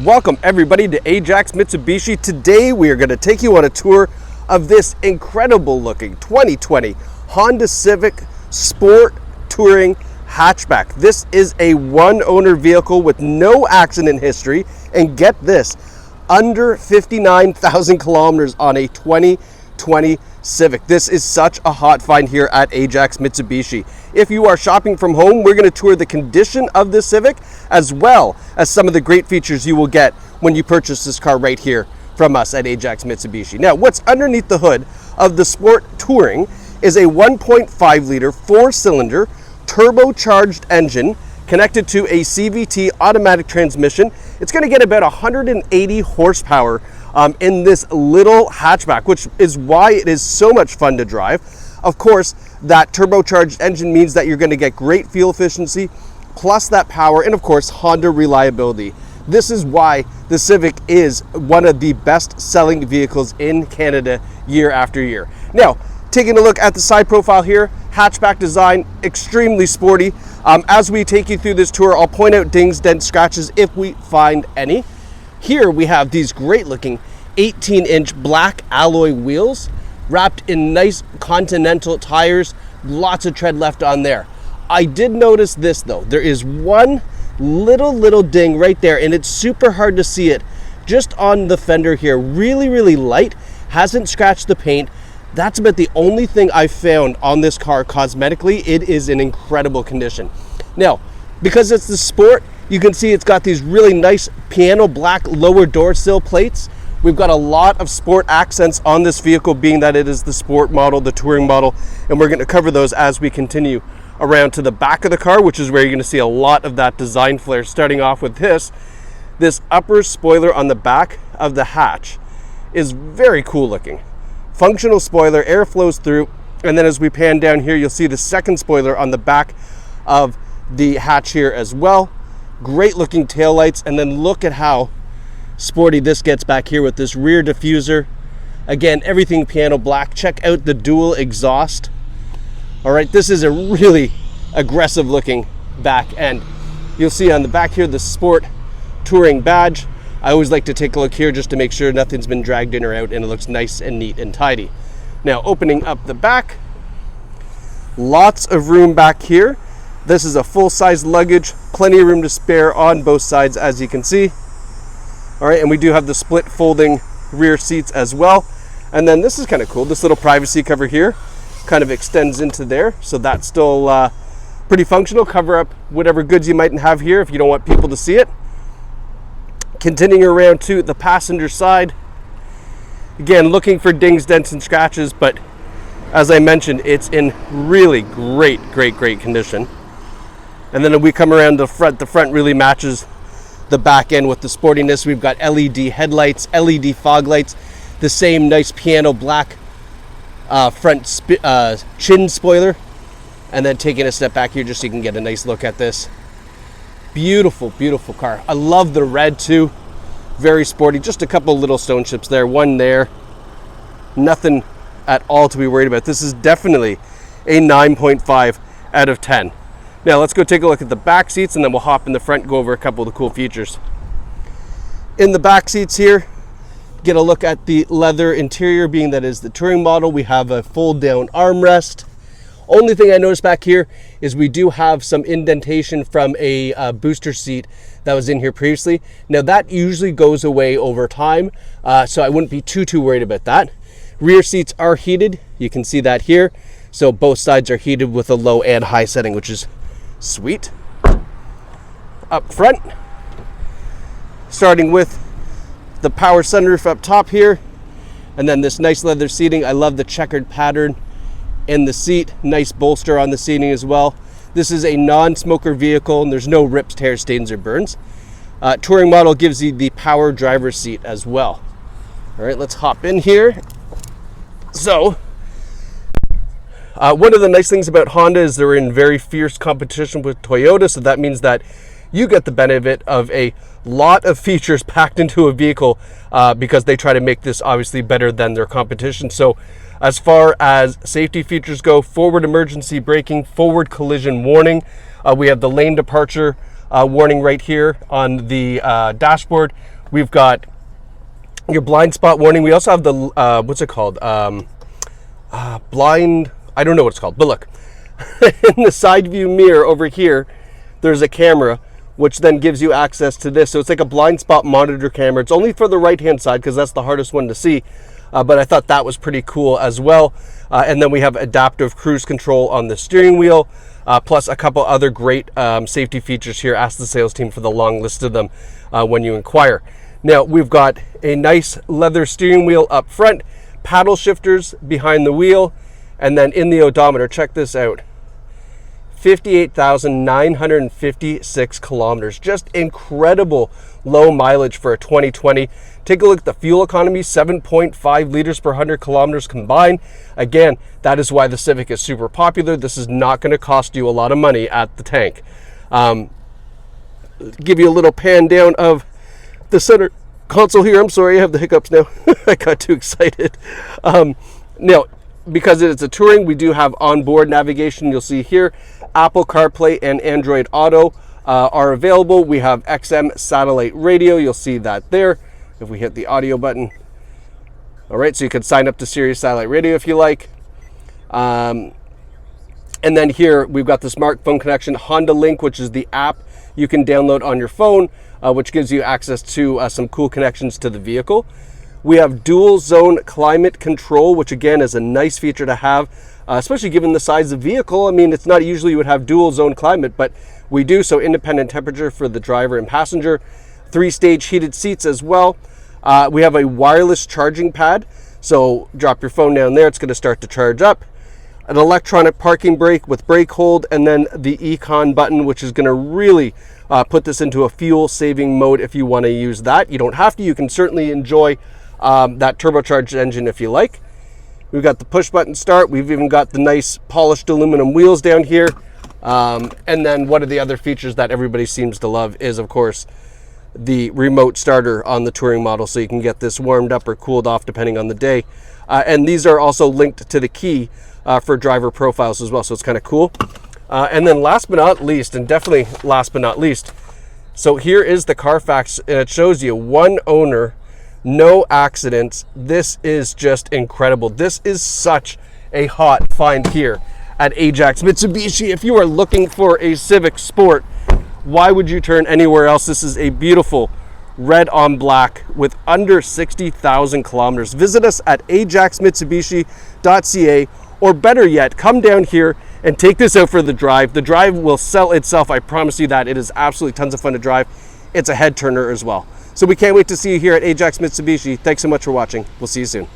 Welcome everybody to Ajax Mitsubishi. Today we are going to take you on a tour of this incredible looking 2020 Honda Civic Sport Touring hatchback. This is a one owner vehicle with no accident history, and get this, under 59,000 kilometers on a 2020 Civic. This is such a hot find here at Ajax Mitsubishi. If you are shopping from home, we're going to tour the condition of this Civic as well as some of the great features you will get when you purchase this car right here from us at Ajax Mitsubishi. Now, what's underneath the hood of the Sport Touring is a 1.5 liter 4-cylinder turbocharged engine connected to a CVT automatic transmission. It's going to get about 180 horsepower in this little hatchback, which is why it is so much fun to drive. Of course, that turbocharged engine means that you're going to get great fuel efficiency, plus that power, and of course, Honda reliability. This is why the Civic is one of the best-selling vehicles in Canada year after year. Now, taking a look at the side profile here, hatchback design, extremely sporty. As we take you through this tour, I'll point out dings, dents, scratches if we find any. Here we have these great looking 18-inch black alloy wheels wrapped in nice Continental tires, lots of tread left on there. I did notice this though, there is one little ding right there, and it's super hard to see it just on the fender here. Really light, hasn't scratched the paint. That's about the only thing I found on this car cosmetically. It is in incredible condition. Now, because it's the Sport, you can see it's got these really nice piano black lower door sill plates. We've got a lot of Sport accents on this vehicle, being that it is the Sport model, the Touring model, and we're going to cover those as we continue around to the back of the car, which is where you're going to see a lot of that design flair. Starting off with this upper spoiler on the back of the hatch is very cool looking. Functional spoiler, air flows through, and then as we pan down here, you'll see the second spoiler on the back of the hatch here as well. Great looking taillights, and then look at how sporty this gets back here with this rear diffuser. Again, everything piano black. Check out the dual exhaust. All right, this is a really aggressive looking back end. You'll see on the back here the Sport Touring badge. I always like to take a look here just to make sure nothing's been dragged in or out and it looks nice and neat and tidy. Now, opening up the back, lots of room back here. This is a full-size luggage, plenty of room to spare on both sides, as you can see. All right, and we do have the split folding rear seats as well. And then this is kind of cool. This little privacy cover here kind of extends into there, so that's still pretty functional. Cover up whatever goods you might have here if you don't want people to see it. Continuing around to the passenger side, again, looking for dings, dents, and scratches, but as I mentioned, it's in really great condition. And then we come around the front really matches the back end with the sportiness. We've got LED headlights, LED fog lights, the same nice piano black front chin spoiler, and then taking a step back here just so you can get a nice look at this. Beautiful car. I love the red too. Very sporty. Just a couple little stone chips there, one there. Nothing at all to be worried about. This is definitely a 9.5 out of 10. Now let's go take a look at the back seats, and then we'll hop in the front and go over a couple of the cool features. In the back seats here, get a look at the leather interior, being that is the Touring model. We have a fold down armrest. Only thing I noticed back here is we do have some indentation from a booster seat that was in here previously. Now that usually goes away over time, so I wouldn't be too worried about that. Rear seats are heated. You can see that here. So both sides are heated with a low and high setting, which is sweet. Up front, starting with the power sunroof up top here, and then this nice leather seating. I love the checkered pattern in the seat. Nice bolster on the seating as well. This is a non-smoker vehicle, and there's no rips, tears, stains, or burns. Touring model gives you the power driver's seat as well. All right, let's hop in here. So, one of the nice things about Honda is they're in very fierce competition with Toyota, so that means that you get the benefit of a lot of features packed into a vehicle because they try to make this obviously better than their competition. So as far as safety features go, forward emergency braking, forward collision warning, we have the lane departure warning right here on the dashboard. We've got your blind spot warning. We also have the, what's it called? Blind, I don't know what it's called, but look, in the side view mirror over here, there's a camera, which then gives you access to this. So it's like a blind spot monitor camera. It's only for the right-hand side because that's the hardest one to see. But I thought that was pretty cool as well. And then we have adaptive cruise control on the steering wheel, plus a couple other great safety features here. Ask the sales team for the long list of them when you inquire. Now, we've got a nice leather steering wheel up front, paddle shifters behind the wheel, and then in the odometer, check this out. 58,956 kilometers. Just incredible low mileage for a 2020. Take a look at the fuel economy, 7.5 liters per 100 kilometers combined. Again, that is why the Civic is super popular. This is not going to cost you a lot of money at the tank. Give you a little pan down of the center console here. I'm sorry, I have the hiccups now. I got too excited. Now, because it's a Touring, we do have onboard navigation. You'll see here, Apple CarPlay and Android Auto are available. We have XM satellite radio. You'll see that there if we hit the audio button. All right, so you can sign up to Sirius Satellite Radio if you like. And then here we've got the smartphone connection, Honda Link, which is the app you can download on your phone, which gives you access to some cool connections to the vehicle. We have dual zone climate control, which again is a nice feature to have, especially given the size of the vehicle. I mean, it's not usually you would have dual zone climate, but we do, so independent temperature for the driver and passenger. 3-stage heated seats as well. We have a wireless charging pad, so drop your phone down there, it's going to start to charge up. An electronic parking brake with brake hold, and then the Econ button, which is going to really put this into a fuel saving mode if you want to use that. You don't have to. You can certainly enjoy that turbocharged engine if you like. We've got the push button start. We've even got the nice polished aluminum wheels down here. And then one of the other features that everybody seems to love is, of course, the remote starter on the Touring model, so you can get this warmed up or cooled off depending on the day. And these are also linked to the key for driver profiles as well, so it's kind of cool. And then last but not least, and definitely last but not least, so here is the Carfax, and it shows you one owner, no accidents. This is just incredible. This is such a hot find here at Ajax Mitsubishi. If you are looking for a Civic Sport, why would you turn anywhere else? This is a beautiful red on black with under 60,000 kilometers. Visit us at ajaxmitsubishi.ca, or better yet, come down here and take this out for the drive. The drive will sell itself. I promise you that. It is absolutely tons of fun to drive. It's a head turner as well. So we can't wait to see you here at Ajax Mitsubishi. Thanks so much for watching. We'll see you soon.